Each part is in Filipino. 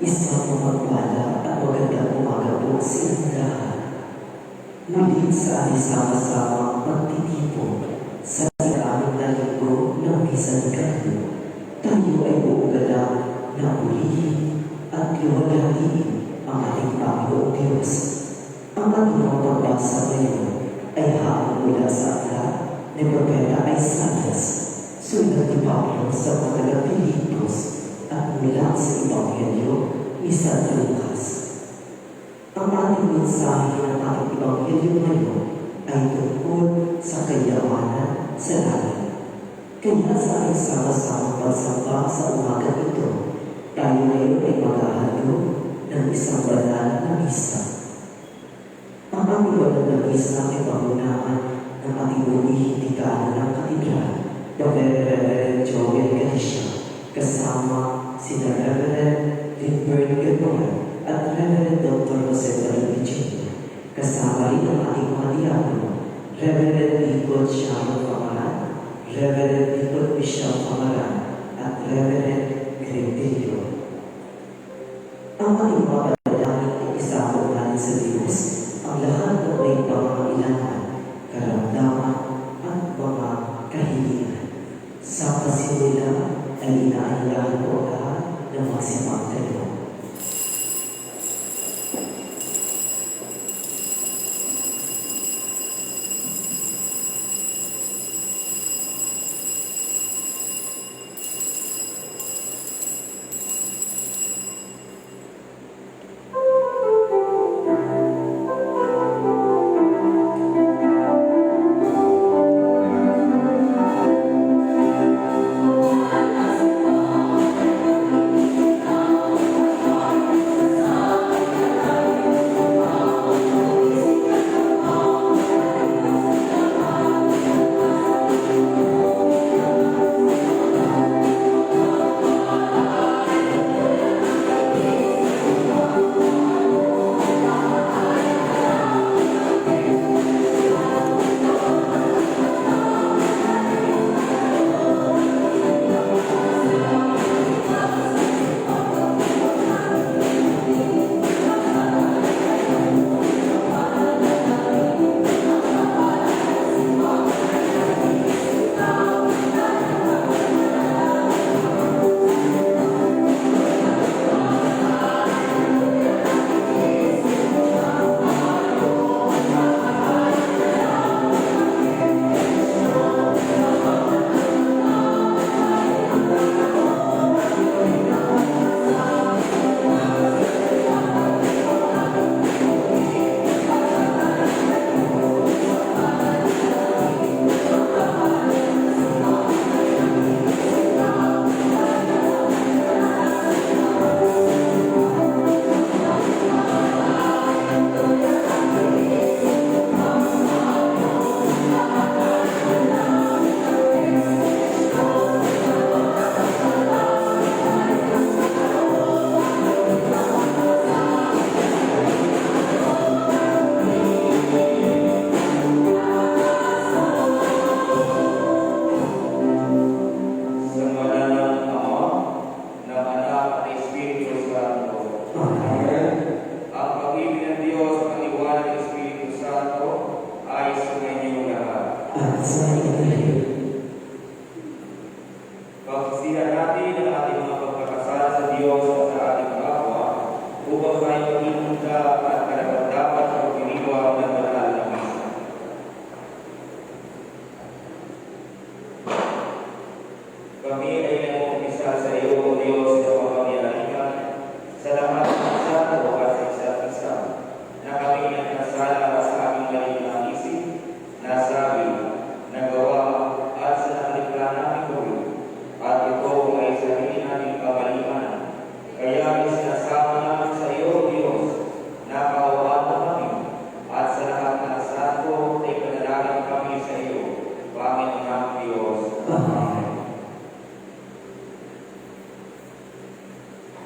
Isang mapagpala at magandang umaga po sa inyong lahat. Muli sa ating sama-sama pagtitipon sa ika-6 na linggo ng Misa ni Carlo, tayo ay buugalang na ulihin at liwalahin ang ating Panginoong Diyos. Ang ating pagbasa ngayon ay hamon mula sa aklat ni Propeta Isaias, sulat ni Pablo sa mga Pilipos at mula sa Ebanghelyo ni San Lucas. Ang ating mensahe ng ating Ebanghelyo ngayon ay tungkol sa kayamanan sa langit. Kaya sa ating sama-sama pagsamba sa umaga ito, tayo ngayon ay maghahandog ng isang banal na misa. Ang ating banal na misa ay pangunahan ng ating buwihin dekano ng katedral, Reverend Joel Galicia, kasama sina Reverend Lindbergh Gabriel at Reverend Dr. Jose Marie Jr. Kasama rin ang ating mga diakono, Reverend Nicole Sharon Pamaran, Reverend Nicole Michelle Pamaran, at Reverend Gregorio. Ang ating mga panalangin ay isako natin sa Diyos ang lahat ng may pangangailangan, karamdaman at mga kahilingan. Sa pasimula ay inaayahan po lahat ng magsimang talong.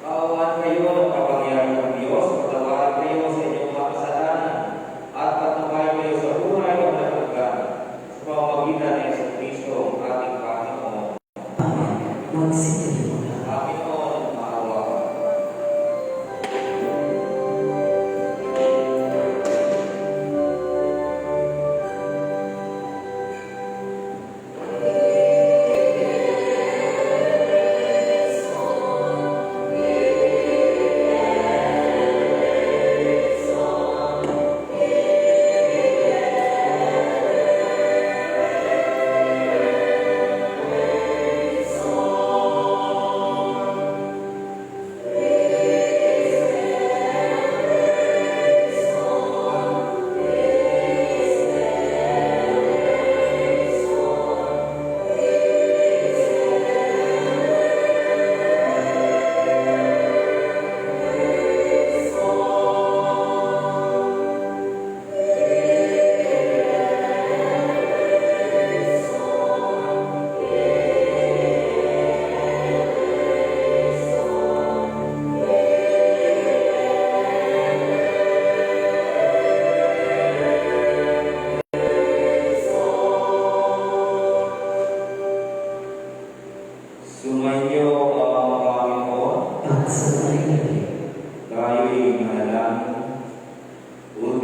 Kaawaan kayo ng kapangyarihan ng Diyos, patawarin kayo sa inyong mga kasalanan, at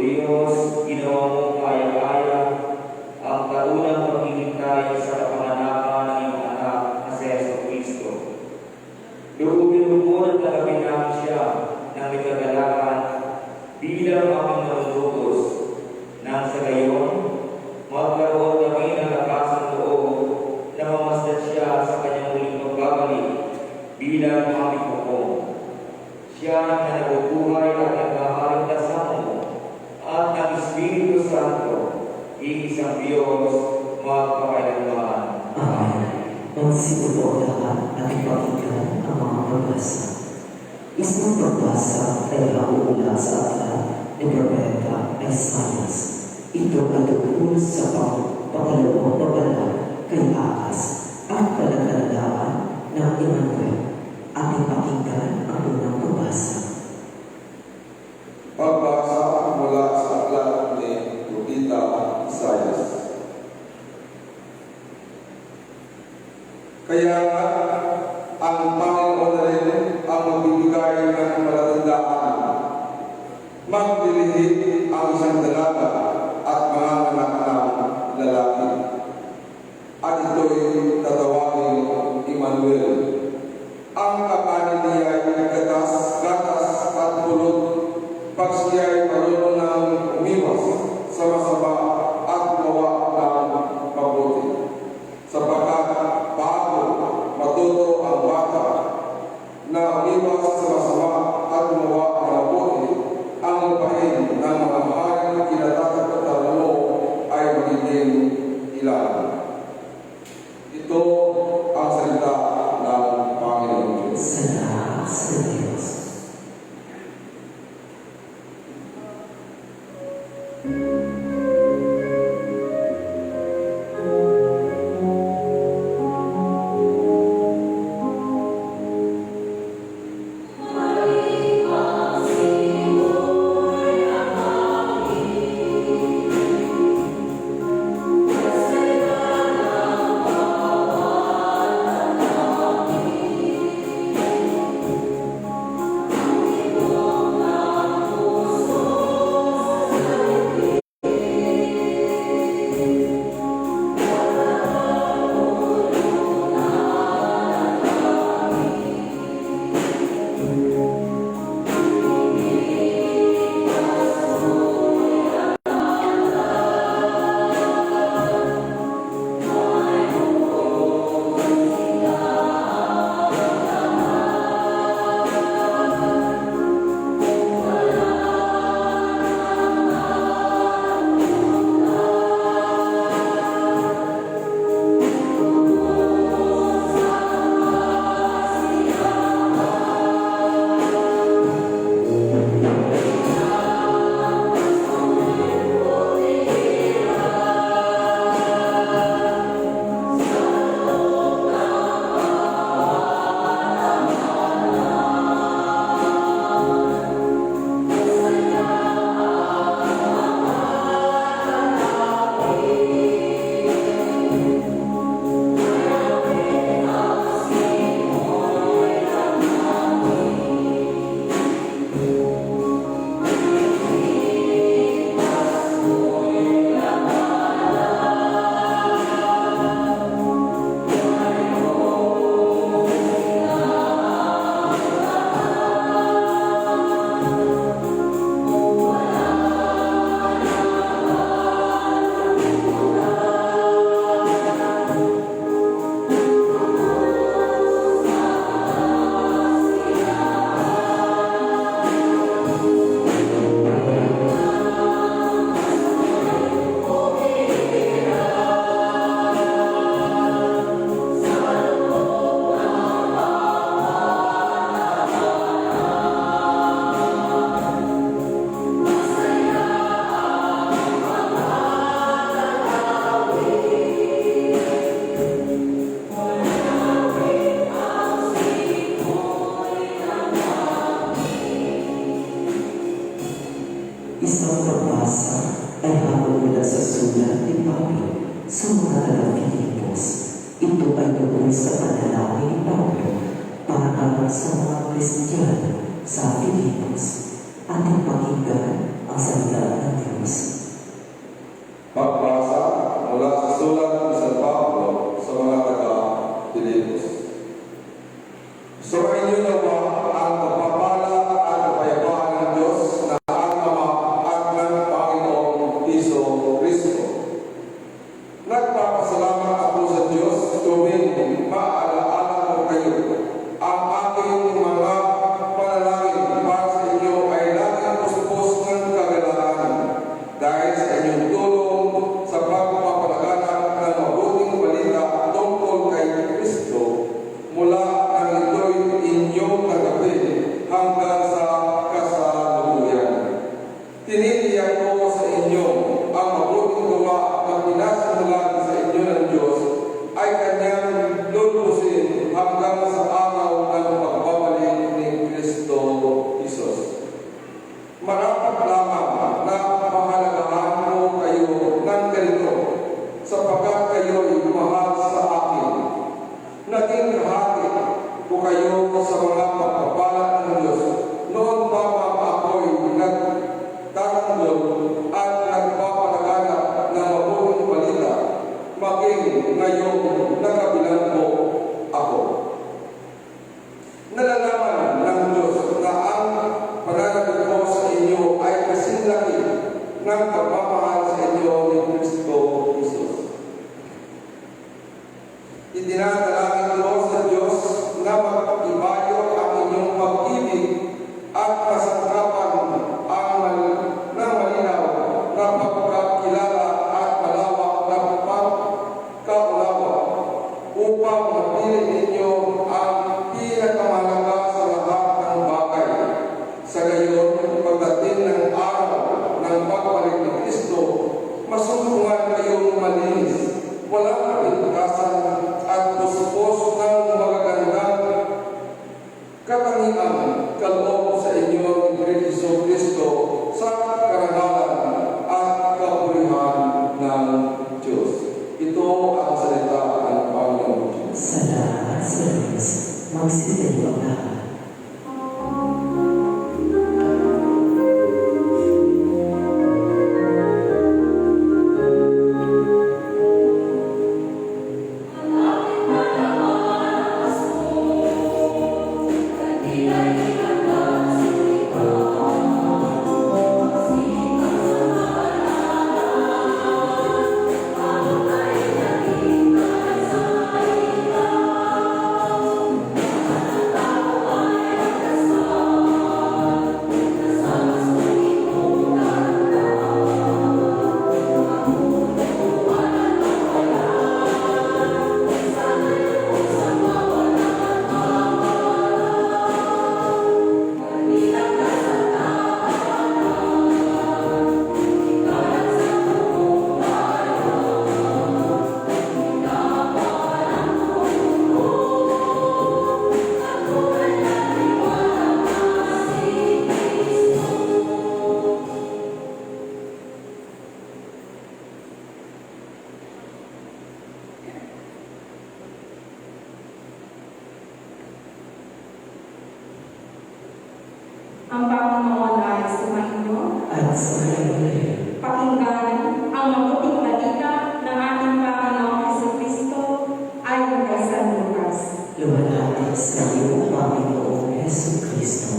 Diyos, ginawa mo kaya-kaya ang taunang paghihintay sa kapanganakan ng iyong anak na si Jesucristo. Luubin mo at nagawin namin siya ng may kagalakan bilang aming manunutos nang sa gayon, magkaroon kami ng lakas ng loob na mamasdan siya sa kanyang muling pagbabalik bilang aming hukom. Siya na nabubuhay at nagkakaligtas sa mo at ang Espiritu Santo, iisang Diyos, magpakailanman. Amen. Magsipotoo lahat at ipakinggan ang mga pagbasa. Isang pagbasa ay nakuula sa aklat ni Propeta Isaias. Ito ay tungkol sa pangalawang babala kay Ahaz at palatandaan ng Emmanuel. Ating pakinggan ang unang pagbasa. Pagbasa mula sa aklat ni Propeta Isaias. Kaya nga, ang Panginoon na rin ang magbibigay ng palatandaan. Magdilihit ang isang dalaga at mga anak ng lalaki. At ito'y tatawagin Emmanuel. Ang kakanin niya ay gatas at pulot pag siya ay marunong ng umiwas sa masama at gumawa ng mabuti. Sapagkat bago matuto ang bata na umiwas sa masama at gumawa ng mabuti, ang lupain ng mga mahaling kinatatakutan mo ay magiging ilan. Ito ang salita ng Panginoon. Salamat sa Diyos. Isang pagbasa ay hamon mula sa sulat ni Pablo sa mga taga-Pilipos. Ito ay tungkol sa panalangin ni Pablo para sa mga Kristiyano sa Pilipos. Ating pakinggan ang salita ng Diyos. Pagbasa mula sa sulat ni San Pablo sa mga taga-Filipos. Sumainyo nawa ang kapapala at kapayapaan ng Diyos na ang Ama at ng Panginoong Hesus Kristo. Nagpapasalamat ako sa Diyos tuwing maalaala ko kayo. Ang aking mga panalangin para sa inyo ay laging puspos ng kagalakan dahil sa inyong tulong sa pagpapalaganap ng mabuting balita tungkol kay Kristo mula nang ito'y inyong nagapit hanggang sa kasalukuyan. Tinitiyak ko sa inyo ang mabuting gawa na pinasimulan sa inyo ng Diyos ay kanyang lulusin hanggang sa araw ng pagbabalik ni Kristo Jesus. Marapat lamang na pahalagahan ko kayo ng ganito sapagkat kayo'y mahal sa akin. Naging kahati ko kayo sa mga pagpapala ng Diyos noon pa ako'y nagtatanggol at nagpapalaganap ng mabuting balita, maging ngayong nakabilang mo ako. Nalalaman ng Diyos na ang pananabik ko sa inyo ay kasing laki ng pagmamahal sa inyo ni Kristo Jesus. Itinadalangin ko sa Diyos na mag-ibayo ang inyong pag-ibig at kasangkapan ng malinaw na pagkakilala at malawak na pagkakaulawa upang mapili ninyo ang pinakamahalaga sa lahat ng bagay. Sa gayon, pagdating ng araw ng pagbalik ng Kristo, masusungan kayong malinis, walang kapintasan at puspos ng magagandang katangian kaloob sa inyo ni Kristo Kristo sa karangalan at kapurihan ng Diyos. Ito ang salita ng Panginoon Diyos. Salamat sa Diyos. Magsitayo ang lahat. Ang Panginoon ay sumainyo. At sa kayo Pakinggan ang mabuting balita ng ating Panginoong Jesucristo ayon kay San Lucas. lumalapit sa iyo, Panginoong Hesus Kristo.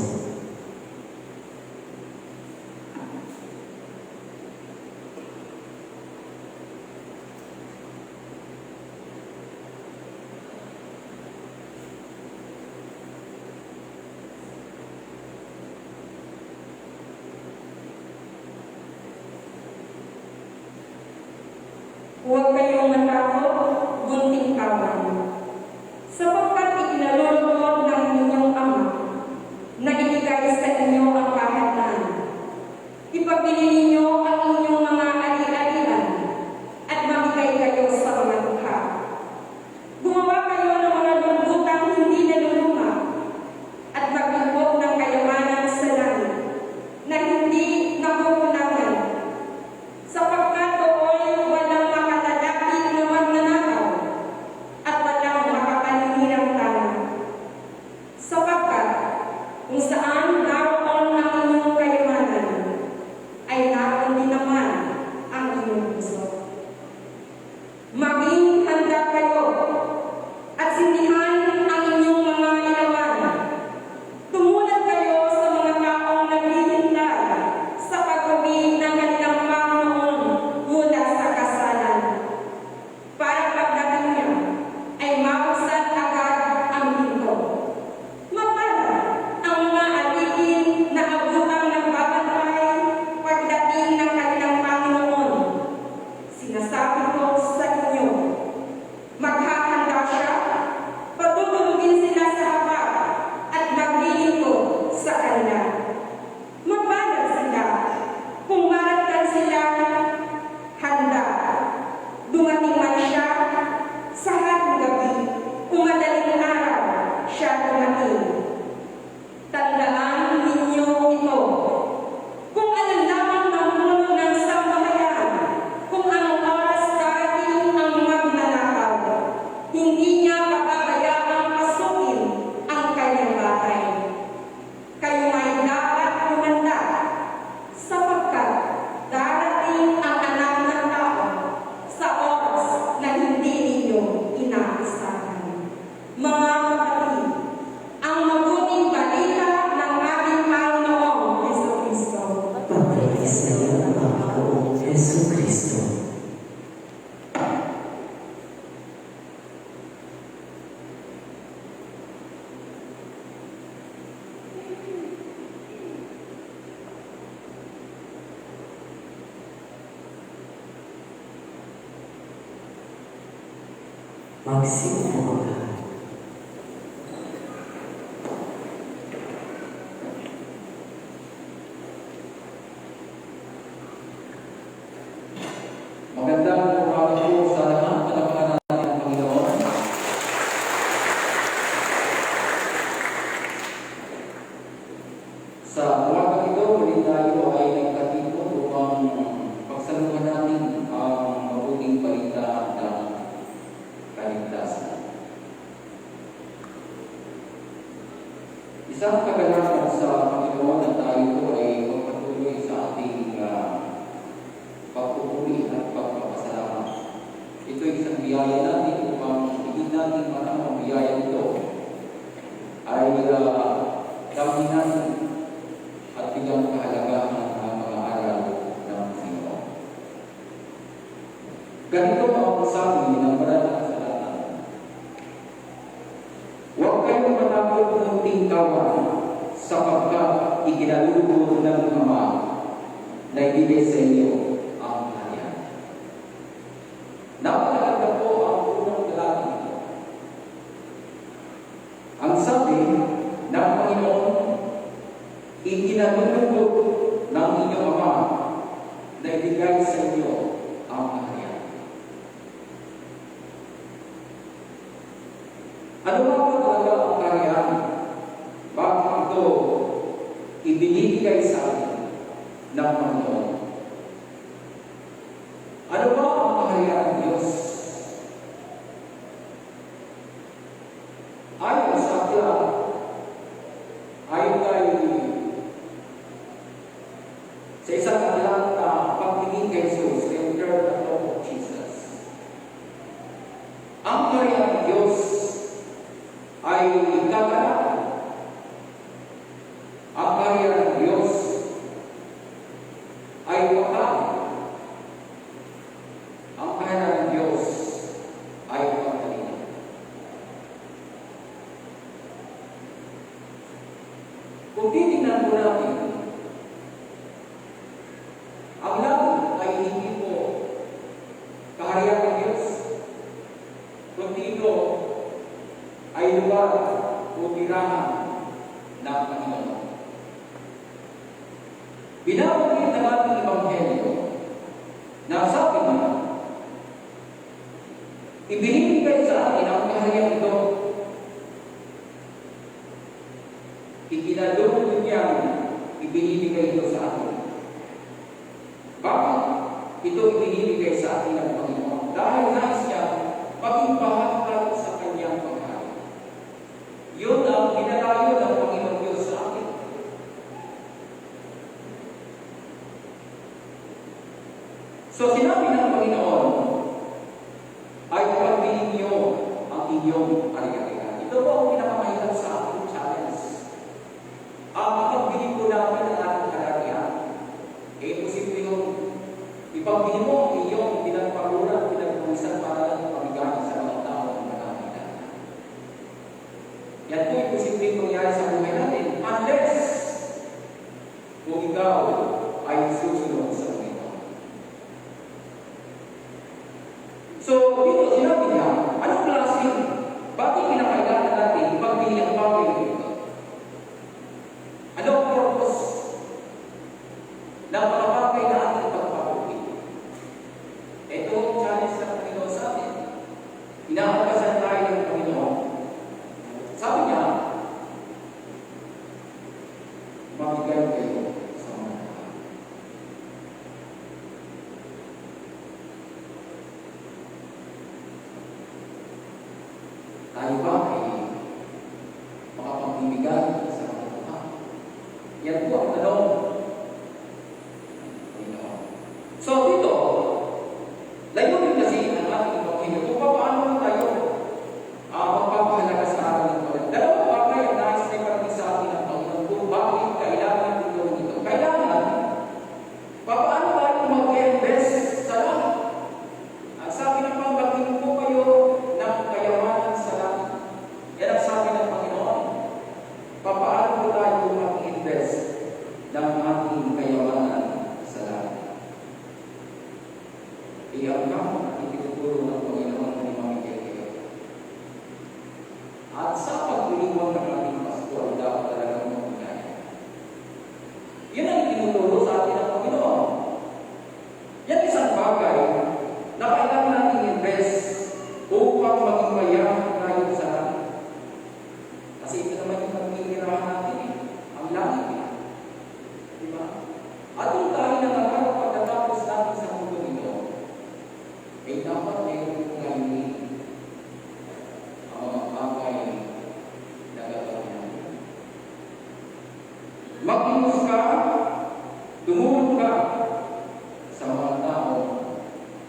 Huwag kayong matakot, bunting kawan, sapagkat ikinalulugod ng inyong Ama na ibigay sa inyo ang kahatan. Ipabili ninyo ang inyong mga ari-arian at mamigay kayo sa mga dukha. Gumawa kayo ng mga lungutang hindi naluluma at magbibog ng kayamanan sa langit na hindi nakukulangan, sapagkat doon walang makalalaki na magnanakaw at wala Magsiupo ka. Magandang umaga po sa lahat. Palapakan natin ang Panginoon. Sa umaga ito, muli tayo ay nagkatipon upang pagsaluhan natin ang mabuting balita ng kaligtasan. Isang kaganapan sa Panginoon na tayo po ay magpatuloy sa ating pagpupuri at pagpapasalamat. Ito ay isang biyaya natin upang hindi natin matamang biyaya ito ay gawin natin at bilang kahalagahan ang mga aral ng Panginoon. Ganito ang sabi ng banal na kasulatan. Huwag kayong matakot ng tingkawan sapagkat ikinalulugod ng Ama na ibigay sa inyo ang kaharian. Napakaganda po ang unang lalaki ito. Ang sabi ng Panginoon, ikinalulugod ng inyong Ama na ibigay sa inyo ang kaharian. Ano ba talaga ang kaharian? Bakit ito ibinibigay sa atin ng Panginoon? Ano ba ang kaharian ng Diyos? Ayon sa aklat, ayon kay sa isang aklat na pagtingin kay Jesus, the third account of Jesus. Ang kaharian ng Diyos ay ikaganap. Ang kaharian ng Diyos ay wakas. Ang kaharian ng Diyos ay pagkalinga. Kung titignan po natin, ang langit ay hindi po kaharian ng Diyos, kundi ito ay lugar o tirahan ng Panginoon. Binabanggit ng ating Ebanghelyo na sabi niya, ibinibigay sa atin ang kaharian ito. Ikinalulugod niya, ibinibigay ito sa atin. Bakit ito ibinibigay sa atin ng Panginoon? Dahil nais niya maging bahagi tayo sa kanyang paghari. Yun ang pinalayo ng Panginoon Diyos sa atin. So sinabi ng Panginoon, ay pagbilin niyo ang inyong ari-arian. Ito po ang pinakamahirap sa ating challenge. Ang pagbilin po namin ang ating ari-arian. Posible yung ipagbilin mo ang iyong pinagpaguran, pinagpagusan para lang pamigay sa mga tao ng pagkakita. Yan po yung posibleng mangyari sa buhay natin unless kung ikaw ay susunod sa Panginoon. So, dito sinabi niya, anong klaseng, bakit pinakailangan natin ipagbilin ang bagay ito? Ano ang purpose ng mga bagay na ating pagpapagbilin? Ito ang challenge ng Panginoon sa atin. Inaakasan tayo ng Panginoon. Sabi niya, mamigay kayo sa mga tao. Tayo ba ay makapagbibigay sa mga tao? Yan po ang tanong. So dito, layunin kasi ang ating Panginoon kung paano tayo magpapahalaga sa ating Panginoon. Dalawang bagay ang nais na iparating sa atin ng Panginoon kung bakit kailangan ito. Kailangan, paano tayo mag-invest sa langit? Ang sabi ng Panginoon po kayo ng kayamanan sa langit. Yan ang sabi ng Panginoon. Paano tayo mag-invest ng ating kayamanan sa langit? Iyan ka, itinuturo ng Panginoon na mamigay kayo. At sa pagtuliwan ng ating pastoral, dapat talagang magpagaya. Yan ang tinuturo sa atin ng Panginoon. Yan isang bagay na kailangan natin invest upang maging mayaman tayo sa langit. Kasi ito naman yung pagmimirahan natin ang langit. Diba? At kung tayo nangarap pagkatapos natin sa mundo ito, ay dapat mayroon kong ngayon ang mga bagay na gagawin natin. Mag-imus ka, tumulong ka sa mga tao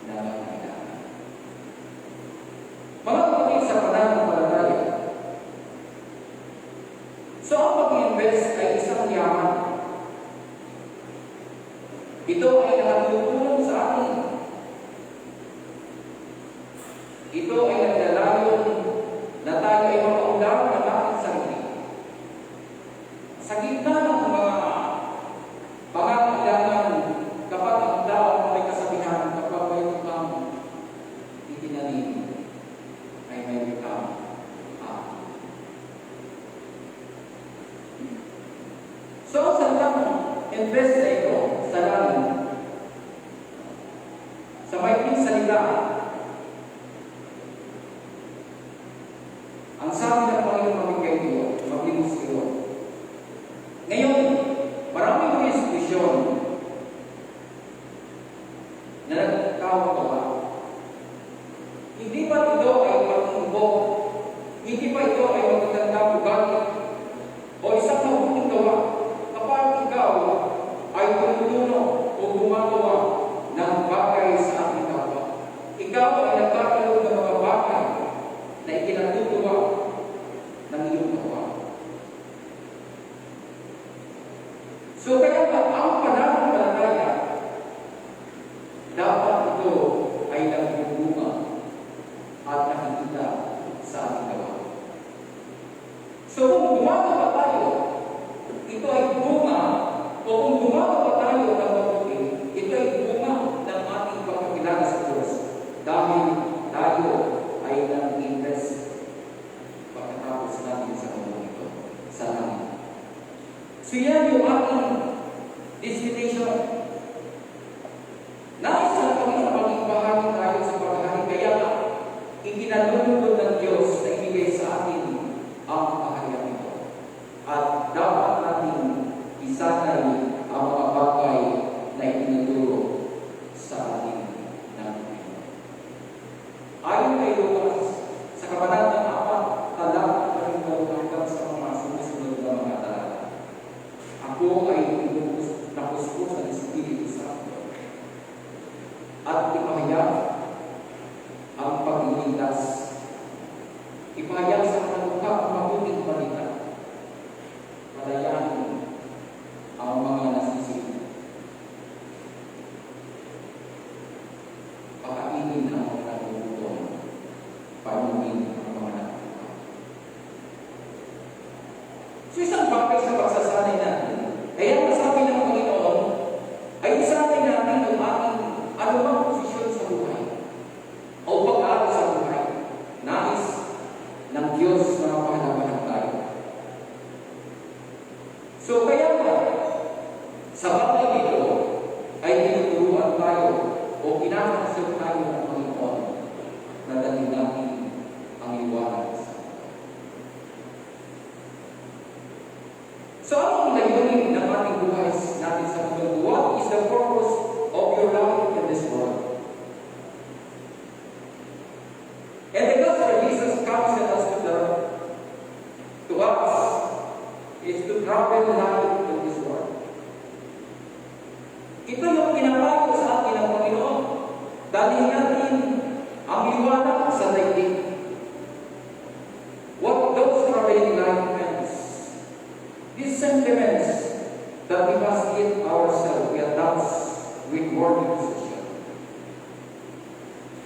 na nangangailangan. Mga kapatid sa pananampalataya, so ang pag-invest ay isang yaman. Ito ay nakatutulong sa atin. Ito ay nagdalayon na tayo ay mapaulang ng ating sarili. Sa gitna ng mga pangangailangan, kapag ang tao may kasabihan, kapag may utang, itinanim ay may utang. So, sa invest na ito sa langit, sa maikling salita, ang sabi ng Panginoon mamigay kayo, maglimos kayo. Ngayon, maraming mga institusyon na nagkakawa. Hindi ba ito ay pag-umbok? Hindi ba ito ay magandang ugali? O isang mabuting gawa kapag ikaw ay tumutulong o gumagawa ng bagay sa ating kapwa? Ikaw ay nagkakaroon ng mga bagay na ikinatutuwa ng iyong kapwa. So kaya ang pananampalataya, dapat ito ay nagbubunga at nakikita sa ating gawa. So kung gumagawa tayo, ito ay bunga, o kung gumagawa tayo ng mabuti, ito ay bunga ng ating pagkakilala sa Diyos. Dahil tayo ay nag-invest pagkatapos natin sa mundo ito, sa langit. So yan yung ating disputation. Nais na Panginoon maging bahagi tayo sa paghahari. Kaya ikinalulugod ng Diyos na ibigay sa atin ang kaharian ito. At dapat natin isanay ang mga bagay na itinuturo sa atin ng Panginoon. Ayon kay Lucas, sa kabanatang 4, talata 32 hanggang sa mga sumusunod na mga talata, ako ay napuspos ng Espiritu Santo at ipahayag ang pagliligtas. Ipahayag sa mga lupa ang mabuting balita. Palayanin ang mga nasisisi. Pakainin ang mga nagugutom. Panumin ang mga nagugutom. So isang bagay sa pagsasanay natin, kaya ang sabi ng Panginoon, ay isanay natin yung ating anumang posisyon sa buhay o pag-aaral sa buhay. Nais ng Diyos na mapahalabahan tayo. So kaya sa bagay nito ay tinuturuan tayo o kinakasal tayo ng Panginoon na dalhin natin ang liwanag sa mundo. So ano ang layunin ng ating buhay natin sa mundo? What is the purpose of your life in this world? And the gospel Jesus comes and us to us is to travel life in this world. Ito yung pinapayo sa atin ng Panginoon. Dalhin natin ang liwanag sa daigdig. What those traveling life means, these sentiments that we must give ourselves, we adapt with worldly position.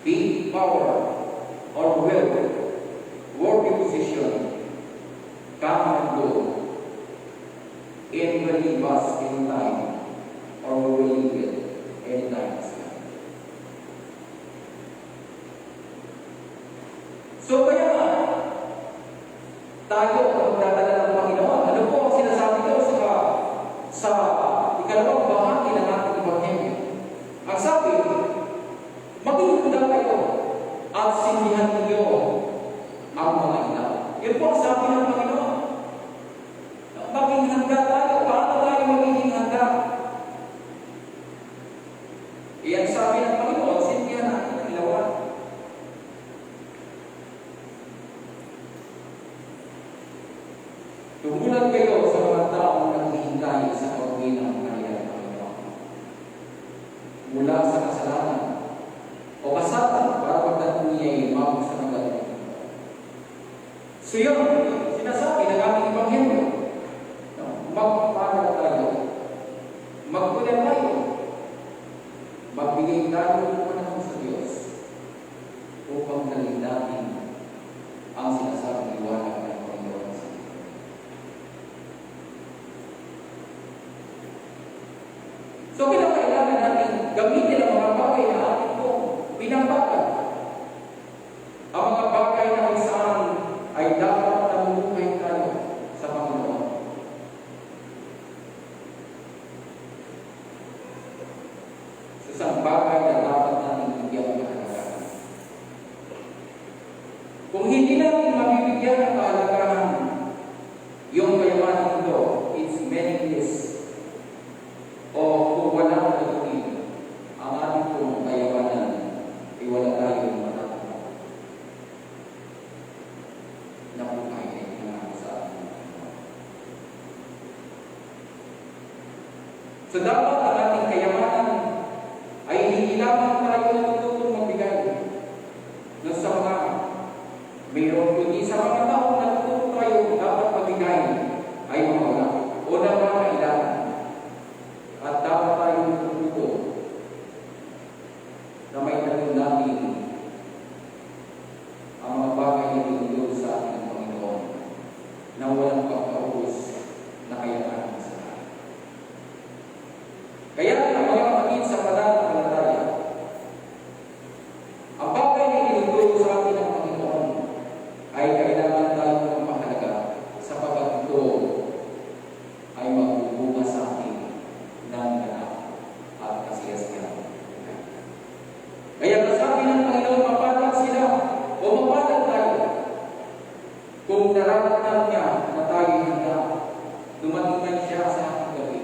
Be power or will, worldly position, come and go. It will leave us anytime, or we will leave it anytime. So kaya mula sa kasalanan o kasatan para pagdating niya ay umabot sa nagaling. So yun, sinasabi ng ating Ebanghelyo, magpapala tayo, magpuna tayo, magbigay tayo ng panahon sa Diyos upang dalhin natin ang sinasabing liwanag ng Panginoon sa atin. So kailangan natin gamitin ang mga bagay na ating pong pinapagod. Ang mga bagay na kung saan ay dapat namumuhay tayo sa Panginoon. Sa isang bagay na dapat natin bigyan ng kahalagahan. Kung hindi natin mabibigyan ng kahalagahan yung kayamanan ito, it's meaningless. O kung walang pagiging ang ating pong kayamanan, ay wala tayong matatanggap na buhay ay pinangalan sa ating Panginoon. So dapat ang ating kayamanan ay hindi lamang tayo natututong magbigay ng sa mga mayroon, kundi sa mga taong natututong tayo dapat magbigay ay mawala o nangangailangan. At dapat tayo natututo na may tanong natin ang mga bagay na tinuturo sa atin ng Panginoon na walang pagkaubos na kayamanan sa atin. Kaya ang mga kapatid sa pananampalataya, ang bagay na tinuturo sa atin ng Panginoon ay kailangan tayo ng mahalaga sapagkat ito ay magbubunga sa atin ng ganap at kasiyasihan. Kaya nasabi ng Panginoon, mapatag sila o mapatag tayo kung nararamdaman niya na tayo handa dumating man siya sa ating gabi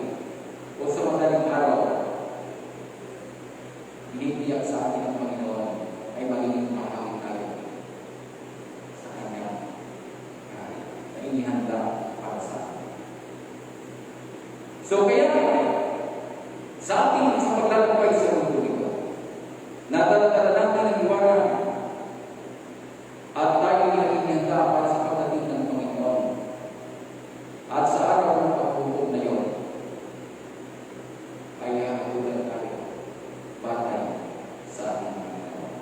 o sa madaling araw. Iniiyak sa atin ng Panginoon ay magiging mahal tayo sa kanyang kahit na inihanda para sa atin. So kaya sa ating sa paglalakbay sa mundo ito, nadala-dala natin ang liwanag at tayo ay inihanda para sa pagdating ng Panginoon. At sa araw ng paghukom na yun, ay hahagulan tayo batay sa ating Panginoon.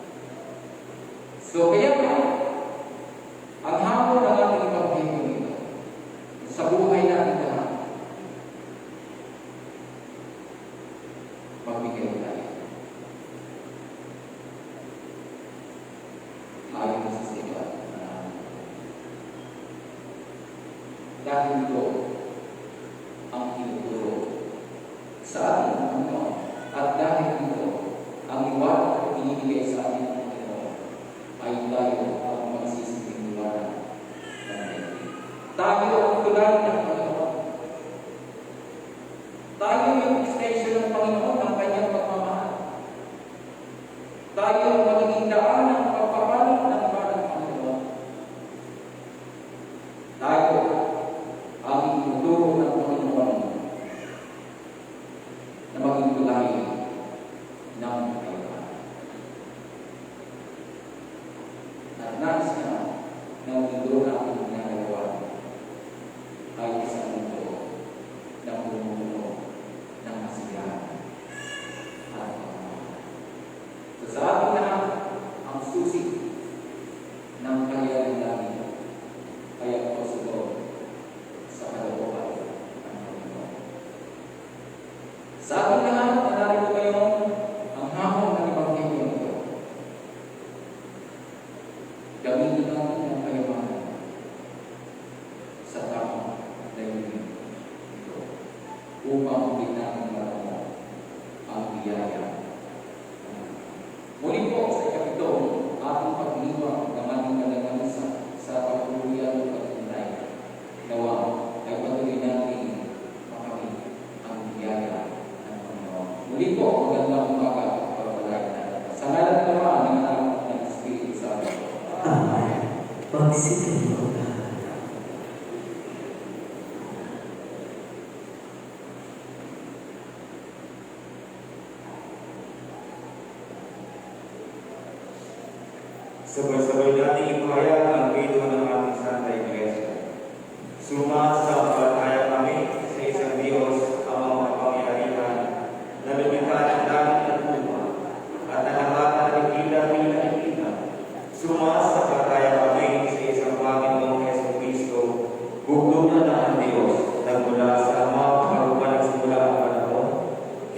So kaya ang hamon ng ating Ebanghelyo ito sa buhay natin lahat, magbigay tayo. Ayon sa sigat na dahil ito ang tinuturo sa atin ng Panginoon at dahil ito ang liwanag na binibigay sa atin ng Panginoon ay tayo ang magsisibing liwanag ng daigdig. Tayo ang tulad ng Panginoon. Tayo yung extension ng Panginoon ng kanyang pagmamahal. Tayo ang magiging daan ng pagpapalit ng mga ng Panginoon. Tayo ang ituturo ng Panginoon na maging tulay ng kayamanan. Nais na ng ituturo na ating ginagawa ay isang mundo na pumupuno ng kasiyahan at pagmamahal. So sa ating lahat, ang susi ng kaliyahan namin ay ang pagsunod sa kalooban ng Panginoon. Sa ating lahat, narito ngayon ang hamon ng Ebanghelyo nito. Gamitin natin ang kayamanan sa tamang layunin ito upang hindi natin maramo ang biyaya. Muli po sa ikapitong ating Sabay-sabay natin ipahayag ang video ng ating Santa Iglesia. Sumasampalataya kami sa isang Diyos, ang mga kapangyarihan, na lumikha ng langit at lupa, at ang lahat na nakikita. Sumasampalataya kami sa isang Panginoong Jesucristo, gugtungan ng Diyos, nagmula sa Ama, karupan ng simula ang panahon,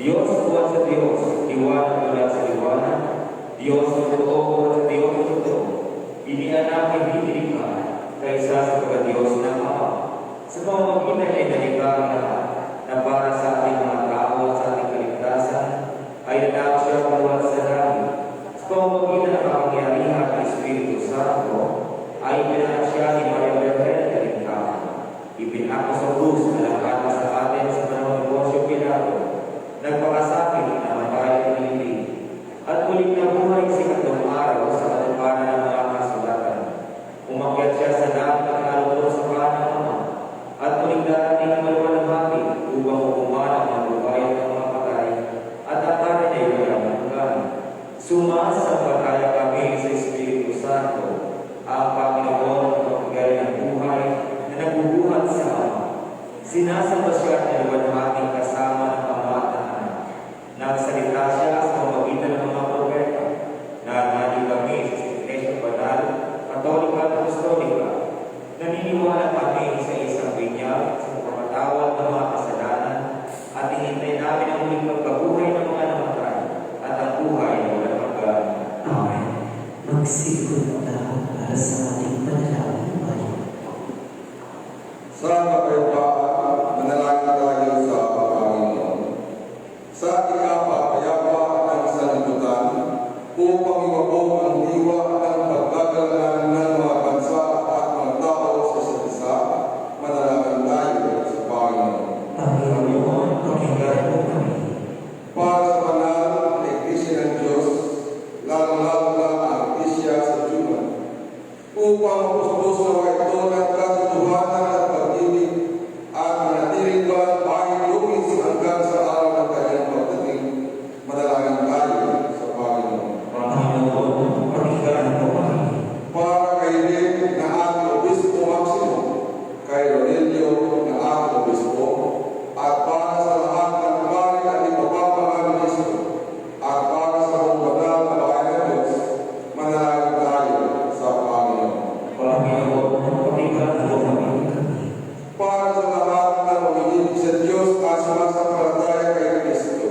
Diyos buwan sa Diyos, liwanag mula sa liwanag, Diyos na totoo buwan sa Diyos na totoo, inianak ay hinilikha, kaysa sa pagka-Diyos ng Ama. Sa pamamagitan ay nalikha ang lahat, na para sa ating mga tao at sa ating kaligtasan, ay nanalo siya buwan sa langit. Sa pamamagitan ng kapangyarihan ng Espiritu Santo, ay pinanak siya ni Maria Virgen na Kaligtasan. Ipinako sa krus na nakata sa atin sa panahon ng Poncio Pilato, nagpakasakit na matay at nilibig, at muling nabuhay sa ikatlong araw sa katuparan ng mga kasulatan. Umakyat siya sa langit at nalungkot sa kanan ng Ama, at muling darating ang maluwalhati upang hukuman ang buhay ng mga patay, at ang kanan ay walang hanggan. Sumasampalataya kami sa Espiritu Santo, ang Panginoon ng pagbigay ng buhay na nagbubuhat sa Ama. Sinasamba siya at naluwalhati kasama ng Ama at ng Anak. Nagsalita siya sa pamamagitan ng mga propeta, na natin kami sa Iglesia Banal, Katolika at Apostolika. Naniniwala kami sa isang binyag sa pagpapatawad ng mga kasalanan, at hinintay namin ang muling pagkabuhay ng mga namatay at ang buhay na walang hanggan. Amen. Magsikot na para sa ating panalangin ngayon. Sa kapayapaan, manalangin tayo sa Panginoon. Sa ikapapayapa ng sanlibutan, upang iwabong ang diwa ng pagkakalangan ng mga bansa at mga tao sa isa't isa, manalangin tayo sa Panginoon. Panginoon, pakinggan mo kami. Para sa banal na Iglesia ng Diyos, lalong-lalo na ang Iglesia sa Juman, upang mapustos na ito ng katotohanan at pag-ibig at manatiling bahid lugis hanggang sa araw ng kanyang pagdating, manalangin tayo sa Panginoon. Panginoon, pakinggan mo kami. Para kay Rick na ating Obispo Maximo, kay Ronelio na ating Obispo, at para sa lahat ng pari at ipapamahan ni Kristo, at para sa buong banal na bayan ng Diyos, manalangin tayo sa Panginoon. Panginoon, pakinggan mo kami. Para sa lahat ng umiibig sa Diyos at sumasampalataya kay Kristo,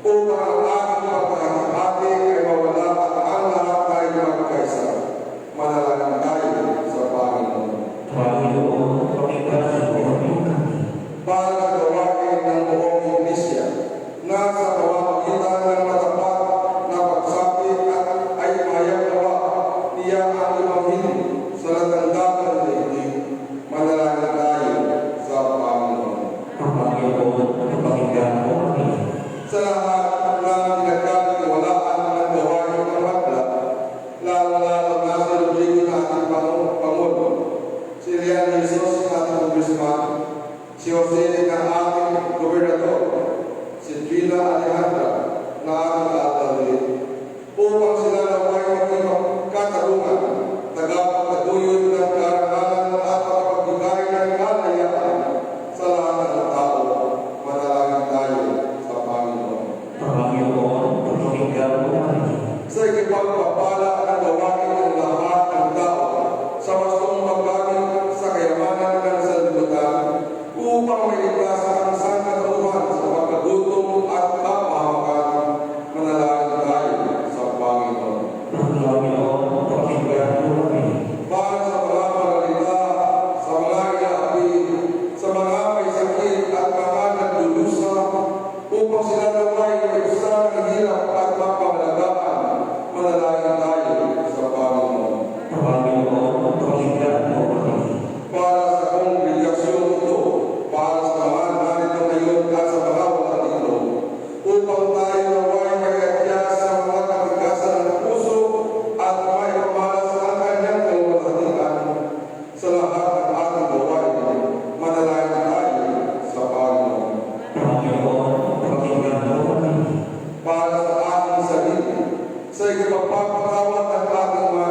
upang ang ating pagpapahati ay mawala at ang lahat ay magkaisa, manalangin tayo sa Panginoon. Panginoon, pakinggan mo kami. Para sa gawain ng buong Iglesia, na sa pamamagitan ng matapat na pagsabi at ay mayagawa niya ang Ebanghelyo sa latandakan ng daigdig, manalangin tayo sa Panginoon. Panginoon, pakinggan mo kami. Sa lahat ng pinagkakatiwalaan ng gawain ng madla, lalo-lalo na si Rodrigo na ating Pangulo, si Rian Jesus na ating Congressman, si Jose na ating Gobernador, si Gina Alejandra na ating Alcalde, upang sila naway maging katarungan, tagapagtaguyod ng karangalan at makapagbigay ng kalayaan sa lahat ng tao, manalangin tayo sa Panginoon. Panginoon, pakinggan mo kami. Sa ikipagpapala ng gawain ng lahat ng tao sa wastong maggamit sa kayamanan ng sanlibutan, upang mailigtas ang sangkatauhan sa pagkagutom at kapahamakan, manalangin tayo sa Panginoon. Panginoon, pakinggan mo kami. Para sa mga malalita, sa mga inaapi, sa mga may sakit at mga nagdudusa, upang sila naway maibsan ang hirap at mapamalagaan, manalangin tayo sa Panginoon. Panginoon, pakinggan mo kami. Para sa kongregasyon ito, para sa mga narito ngayon at sa mga wala dito, upang tayo naway mag-atya sa mga katigasan ng puso at may pamalas ang kanyang kalwalhatian sa lahat ng ating gawain, manalangin tayo sa Panginoon. Panginoon, pakinggan mo kami. Para sa ating sarili, sa ikapagpapatawad ng ating mga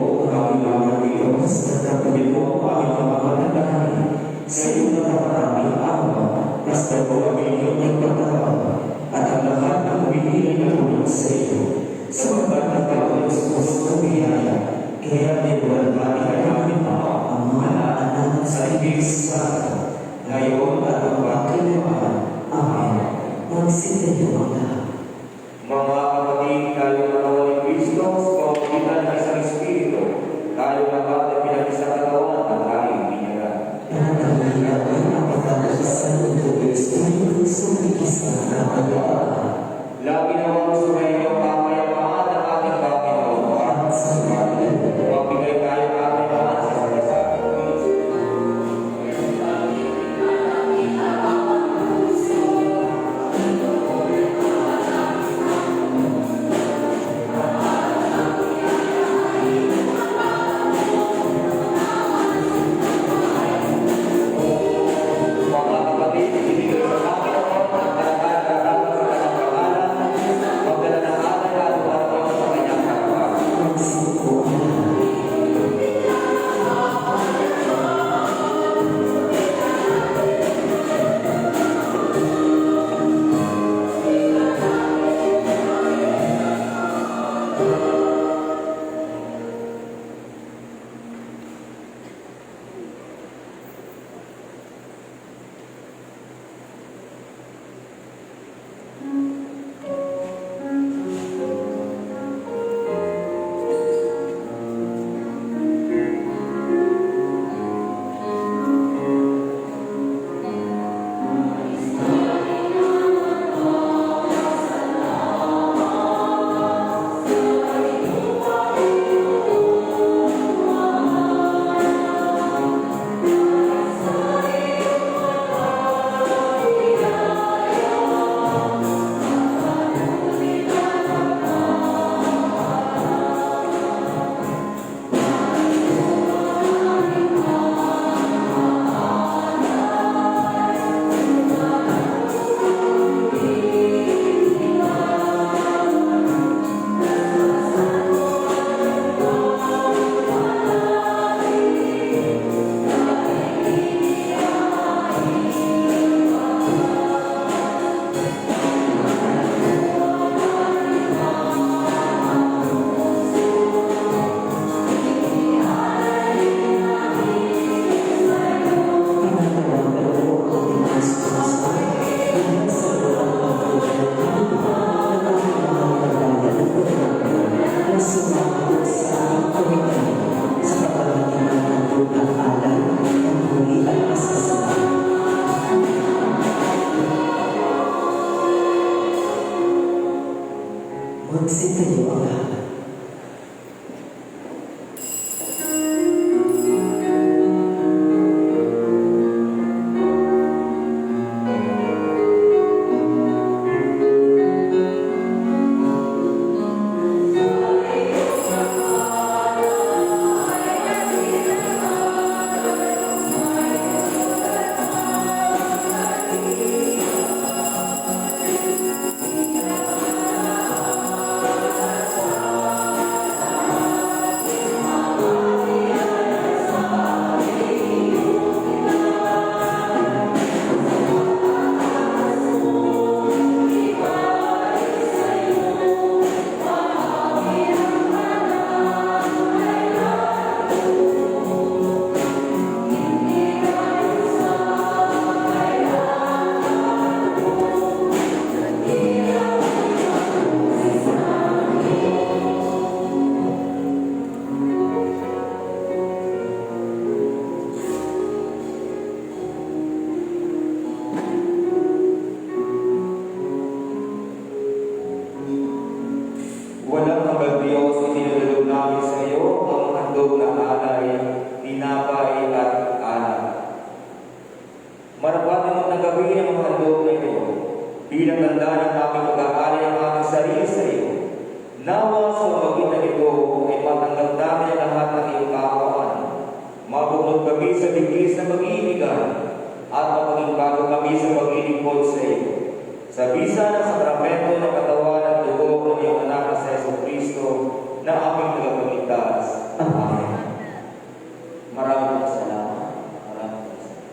po ang aming mga Diyos, at tatawid mo ang aming mga panalangin sa iyong napakaraming awa, basta po kami iyong nagpatawad, at ang lahat ng humihiling na tulong sa iyo. Sapagkat nagkakalos mo sa biyaya, kaya niwalwali ang aming ang mga anak sa ibig sa ngayon at ang pagkailangan. Amen. Magsitinyo ang lahat. Mga kapatid, tayo nagawa ni Kristo sa pamamagitan ng isang Espiritu, tayo lahat ay pinag-isang katawan ng aming binyagan. Nangangahiyap ang pagkakaisa ng Espiritu sa isa na pagkakaalam. Lagi naman sa inyo kapayapaan ng ating Panginoon at sa Panginoon. Magbigay tayo kapayapaan sa isa. Mga kapatid, ibigay sa Panginoon ang kalagayan sa kanyang pangalan, magdala ng alay at umarapang sa kanyang harapan. Magsipo ang lahat. Magsitinyo ang lahat. Walang hanggang Diyos, itinulog namin sa iyo ang handog na alay, tinapay at alak. Marapatan mo tanggapin ang mga handog na ito, bilang tanda ng aming pag-aalay ang aming sarili sa iyo. Nawa sa magitan ito ay matanggap namin ang lahat ng iyong kaawaan. Mabunod kami sa bigis na pag-iibigan at mapaging bago kami sa pag-ilingkod sa iyo. Sa bisa ng sakramento ng katawan at dugo ng iyong anak na sa Jesucristo na aming tagapagligtas, Amen. Maraming salamat. Maraming salamat.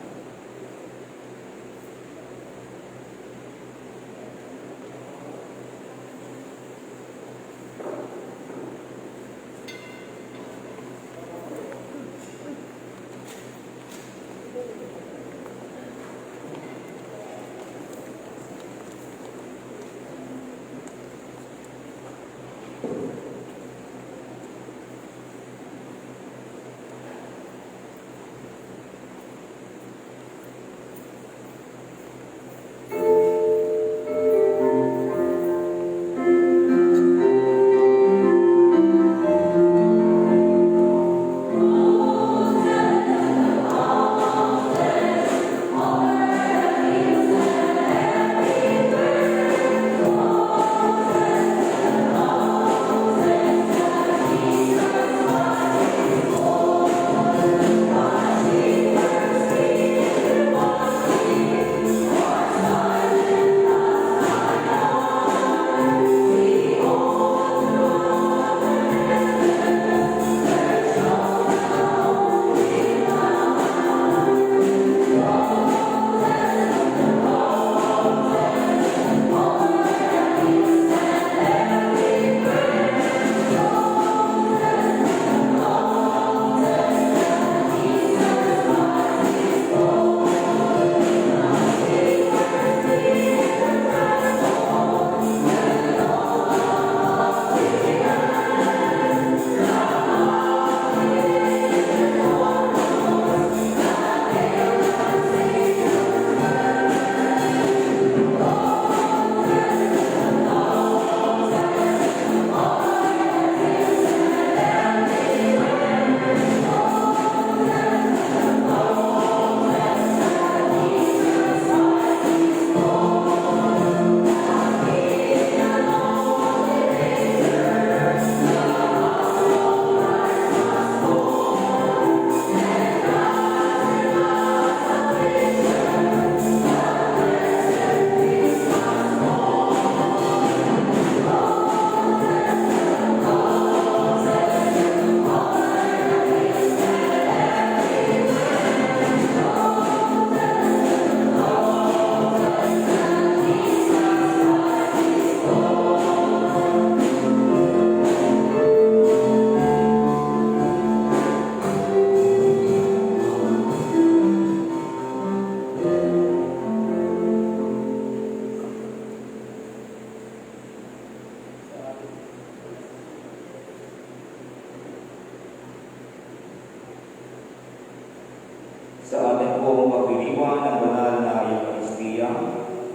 Sa atin pong pagdiriwang ng banal na Eucharistia,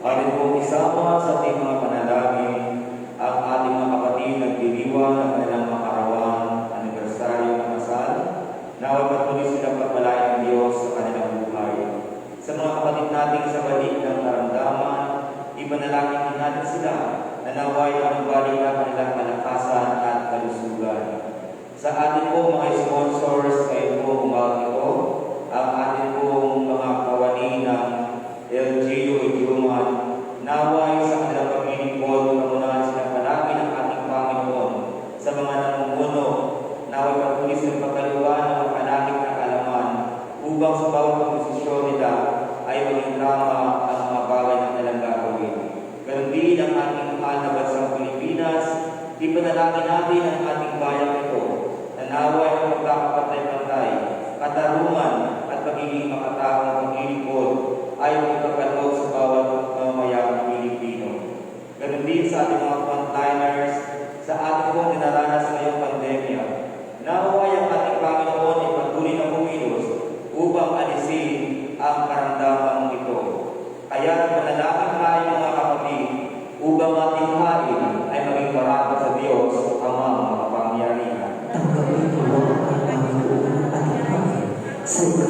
atin pong isama sa ating mga panalangin ang ating mga kapatid nagdiriwang ng kanilang mga karawan, anibersaryo ng kasal, naway patuloy silang pagpalain ng Diyos sa kanilang buhay. Sa mga kapatid nating sa balik ng karamdaman, ipanalangin din natin sila na naway ang balik ng kanilang kalakasan at kalusugan. Sa atin po mga sponsors, kayo po umaga ito, ang atin pong mga kawani ng LGU Idiuman, naway sa kanilang paglilingkod, pamunahan silang palagi ng ating Panginoon sa mga namumuno, naway patuloy silang pagkaluan ng mga palaging na kaalaman upang sa bawat posisyon nila ay maging drama ang mga bagay na kanilang gagawin. Ganun din ang ating mahal na bansang Pilipinas, ipanalangin natin ang ating bayang ito, na naway ang pagkakapantay-pantay, katarungan at pagiging makataong paglilingkod ay magkakatog sa bawat mamamayang Pilipino. Ganun din sa ating mga frontliners, sa ating pong dinaranas ngayong pandemya, naway ang ating Panginoon ay patuloy na kumilos upang alisin ang karamdaman ito. Kaya manalangin tayo mga kapatid upang ating hain ay maging barato sa Diyos Amang makapangyarihan. Tanggapin po ang Panginoon at Panginoon sa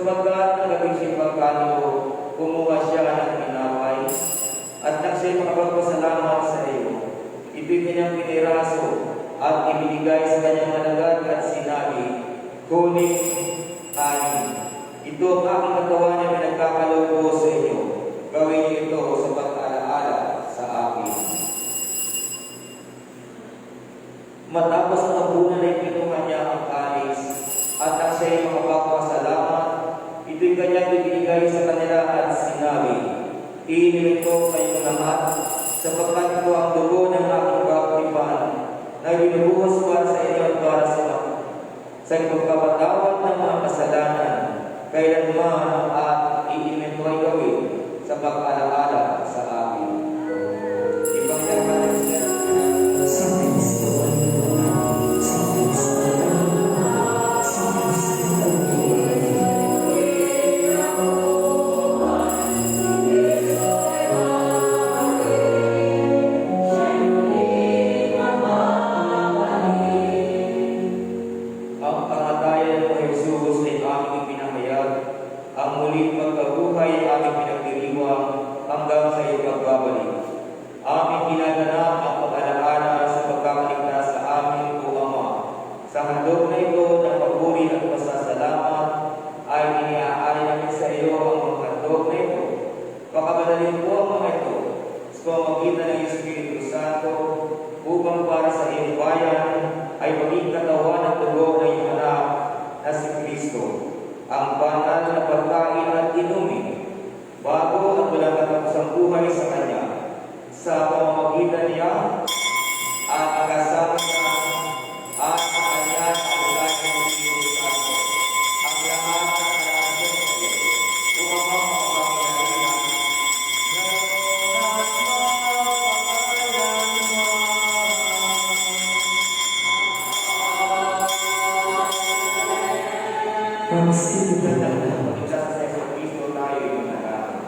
sapagkat ang labing siyang kanto, kumuha siya ng tinapay, at nang siya'y makapagpasalamat sa iyo, ito'y kanyang piniraso at ibinigay sa kanyang alagad at sinabi, kunin, kanin. Ito ang aking katawan na pinagkakaloob ko sa inyo. Gawin niyo ito sa pag-alaala sa akin. Matapos ang hapunan ay kinuha niya ang kalis, at nang siya'y makapagpasalamat, ito'y kanyang ibinigay sa kanila at sinabi, iinumin ito kayong lahat, sapagkat ito ang dugo ng aking baptipan, na binubuhos para sa inyo at para sa pagpapatawad ng mga kasalanan, kailanman at iinumin ito ay gawin sa pag-alaala sa akin. Ipangyaman ng siya. Sa Kristo ay naman, sa Kristo ay naman, sa Kristo ay Ang kamatayan mo, Jesus, ay aming ipinahayag, ang muling pagkabuhay ay aming pinagdiriwang hanggang sa iyong pagbabalik. Aming ginaganap ang pag-alaala sa pagkakaligtas sa amin, O Ama. Sa handog na ito ng papuri at pasasalamat, ay iniaari namin sa iyo ang mga handog na ito. Pakamadalin po ang mga ito sa pamamagitan ng Espiritu Santo, upang para sa iyong bayan ay maging katawan at dugo ng iyong anak na si Kristo, ang banal na pagkain at inumin, bago at walang katapusang buhay sa Kanya, sa pamamagitan niya at kasama niya at sa Kanya at sa Espiritu Santo, ang lahat ng kalahatan sa iyo, upang mapapakinahin natin. ang simbahan. Isa sa Yesu Kristo tayo yung nagkakaroon.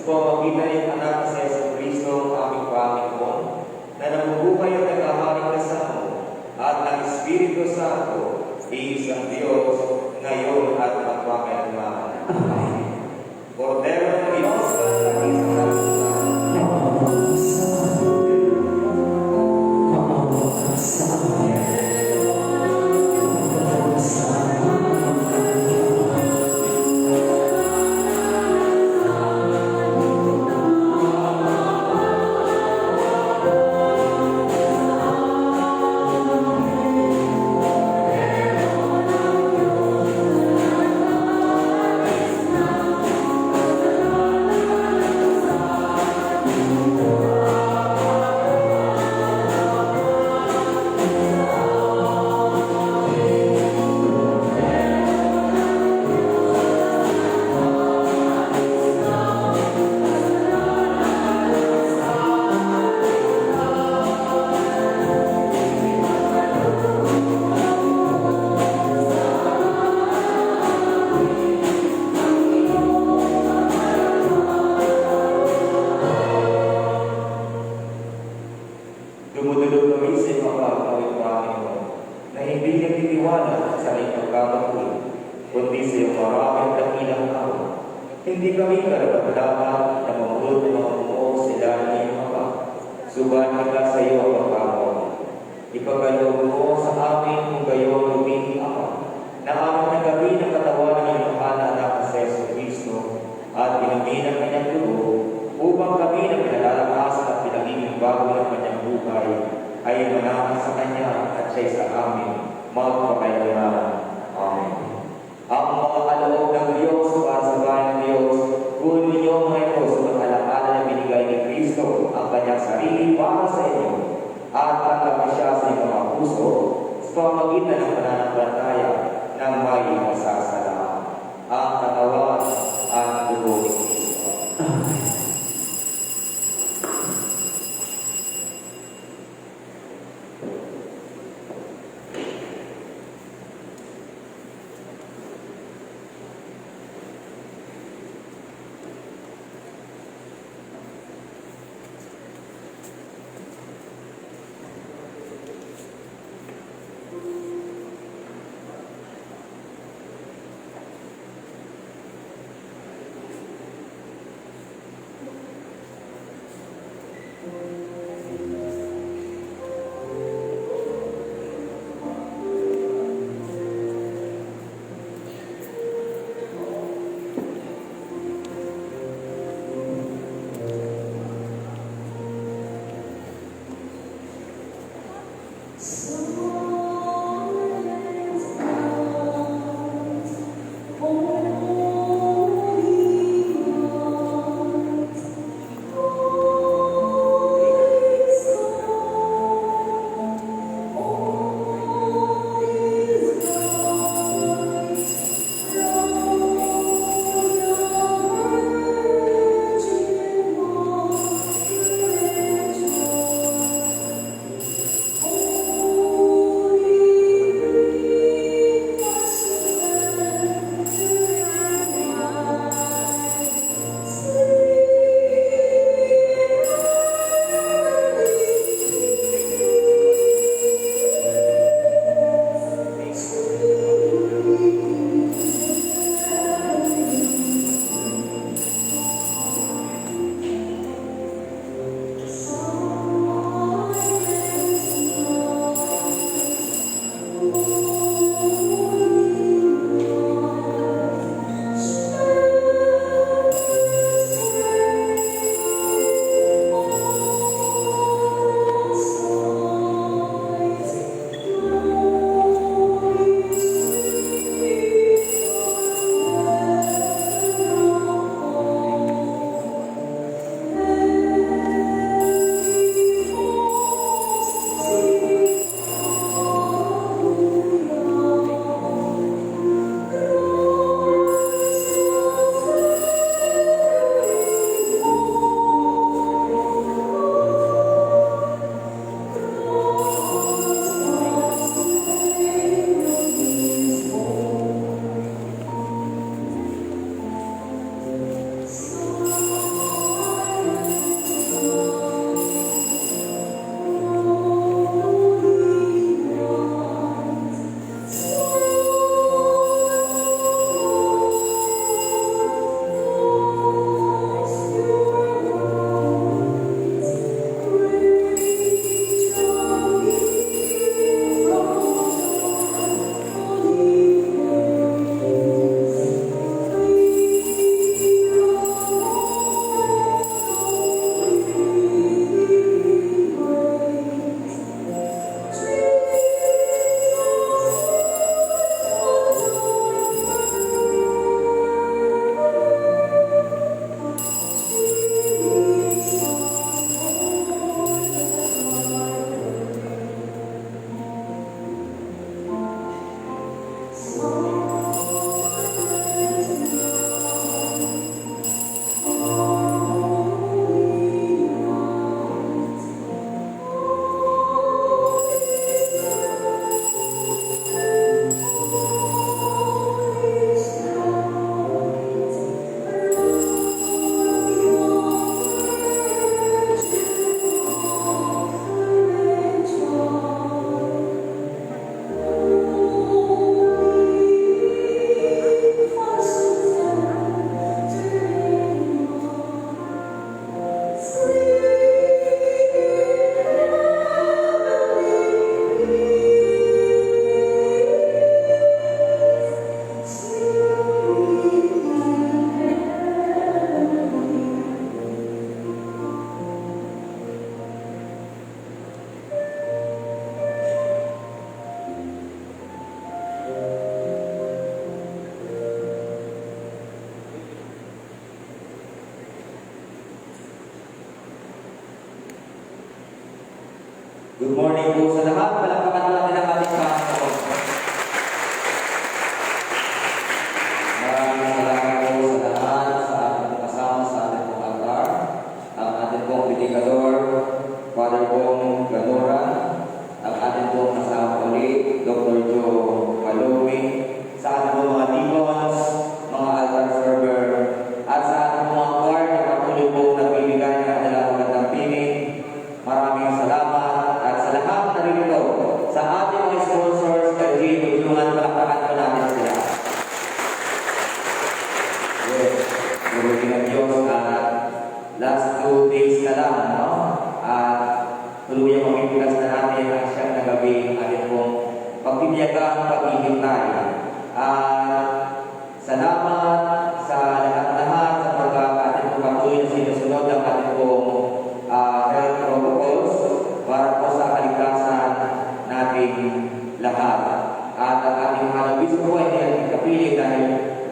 pamamagitan ng anak na si Yesu Kristo, ang aming Panginoon, na namubuhay at naghahari kasama at ng Espiritu Santo, isang Diyos, ngayon at magpakailanman. Amen. Cordero ng Diyos, at isang naniniwala sa iyong pagkakatuloy, kundi sa iyong maraming dakilang awa. Hindi kami karapat-dapat na mamulot ng mga bumuo sa ilalim ng iyong Ama. Subalit kita sa iyo ang pagkakataon. Ipagkaloob mo sa amin kung gayon lumingin Ama, na aming nagabi ng katawan ng iyong mahal na anak na si Jesucristo at inumin ang kanyang dugo upang kami na pinalalakas at pinagiging bago ng kanyang buhay ay manahan sa kanya at siya sa amin magpakailangan. Amen. Ang mga kaloob ng Diyos para sa bayan ng Diyos, kunin ninyo mga ito sa pag-alala na binigay ni Kristo ang kanyang sarili para sa inyo at tanggapin siya sa inyong mga puso sa pamamagitan ng pananampalataya ng may masasalamat. Ang katawan at dugo ni Kristo. Amen. Good morning po sa lahat. Palakpakan natin ang ating Panginoon. Maraming salamat po sa lahat sa ating kasama sa ating pong altar. Ang ating pong Bidikador, Father Pong Ganoran, ang ating pong kasama ulit, Dr. Joe Palumi, sa ating pong mga deacons, mga altar server, at sa ating mga choir na patuloy po nagbibigay ng kanilang magandang pinig. Maraming salamat at sa lahat na rinito sa ating mga sponsors, kaya tulungan palakpakan po natin sila. Yes, gawin ng Diyos at last 2 days na lang, no? At tuluyang mamimigas na natin ang siyang na gabi ng ating pong pagbibiyagang paghihintay. At salamat sa lahat-lahat sa pag-ating pong patuloy na sinusunod ng ating pong health protocols para po sa kaligtasan natin lahat. At ang ating halawis po ay hindi kapili dahil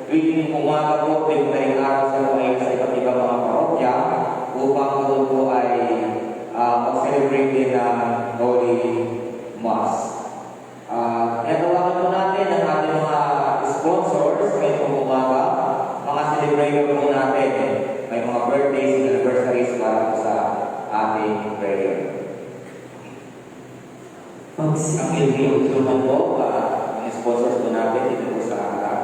tuwing umaga po, tuwing taring araw sa mga sa iba't ibang mga parokya upang doon po ay mag-celebrate din ng Holy Mass. Natawagan po natin ang ating mga sponsors ngayong umaga, mga celebrator po natin. May mga birthdays and anniversaries para sa ating prayer. Ang ilgin naman po, ang sponsors po natin dito po sa altar.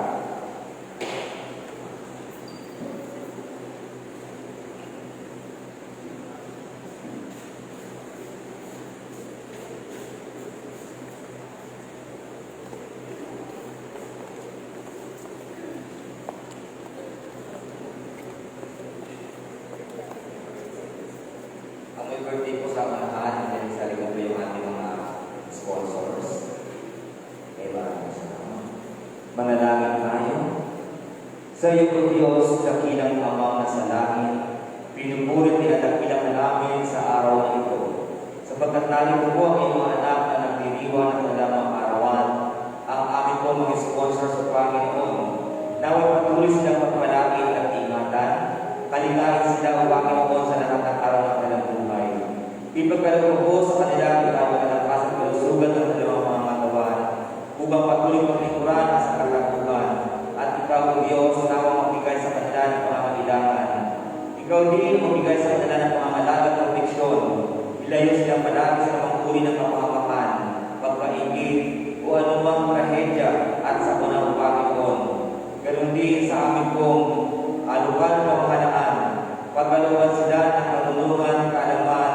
Ang may birthday po sa unahan, and sa likod po yung ating mga sponsors. Kaya maraming salamat. Manalangin tayo. Sa iyo po Diyos, dakilang Amang nasa langit, pinupulit niladakilang namin sa araw na ito. Sapagkat narito po ang iyong anak na nagdiriwan ng kanilang mga arawan, ang aming po mga sponsors sa Panginoon. Naway patuloy silang magpalagin at ingatan, kaligayan sila ang Panginoon sa lahat ng araw ng kanilang buhay. Ipagkaloob po sa kanila ikaw ang kalakasan kalusugan ng kanilang mga katawan upang patuloy maglingkuran sa katagutan. At ikaw ang Diyos nawang magbigay sa kanila ng pangangailangan. Ikaw din magbigay sa kanila ng pangangalagang proteksyon. Ilayo silang palagi sa mga uri ng kapahamakan, pagkaingit o anumang trahedya at sa unang Panginoon. Ganun din sa amin pong lugar ng pamahalaan, pagkalooban sila ng kanunungan, kaalaman,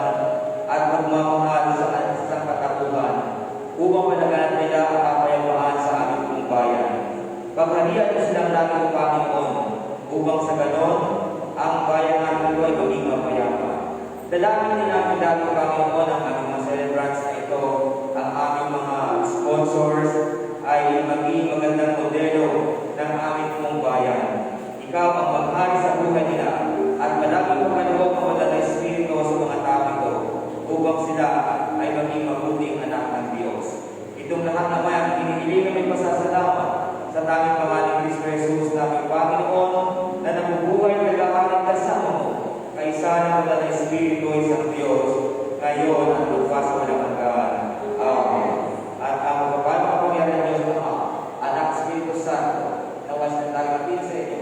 at pagmamahal sa isang katapuhan, upang managanap nila ang kapayapaan sa aming pong bayan. Paghalian mo silang laging Panginoon, upang sa ganon, ang bayan namin ito ay maging mapayapa. Dalangin din namin laging Panginoon ang aming mga celebrants na ito, ang aming mga sponsors, ay maging magandang modelo ng aming pong bayan. Ikaw ang maghari sa buhay nila at malapit mo kaloob ang wala na Espiritu sa mga tao ito upang sila ay maging mabuting anak ng Diyos. Itong lahat naman ang hinihiling kami pasasalamat sa tanging pangalan ni Kristo Jesus naming Panginoon na nabubuhay nagkakalit kasama mo kaysa na wala na Espiritu isang Diyos ngayon at lupa sa walang hanggan. Amen. At ang magpapalong kapangyarihan ng Diyos Ama, Anak, Espiritu Santo, nawas na tayo natin sa inyo.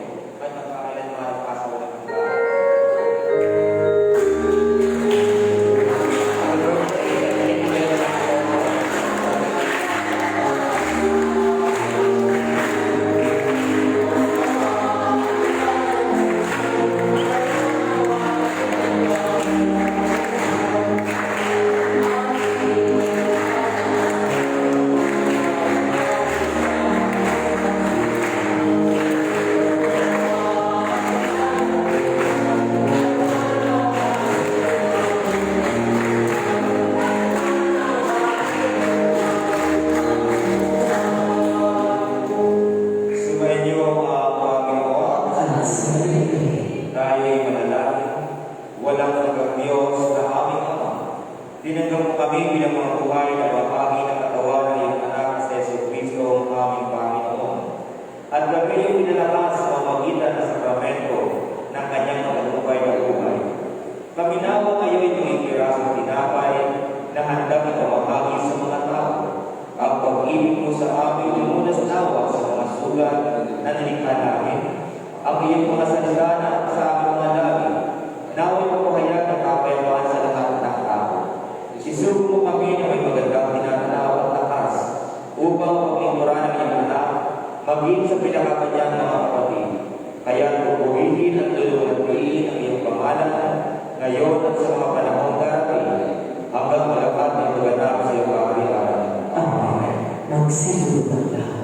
pag-ibig mo sa amin lumunas nawa sa mga sugat na nilikha namin. Ang iyong mga salita na sa aming mga labi, naway mo kaya ng kapayapaan sa lahat ng tao. Isugo mo kami na may magandang tinatanaw at lakas upang pagmimura ng iyong anak, maging sa pinakakanyang mga kapatid. Kaya pupuwihin at luluwatiin ang iyong pangalan ngayon at sa mga panahong darating hanggang malakat ng maganap sa iyong kaharian. Amen. Magsilod ang lahat.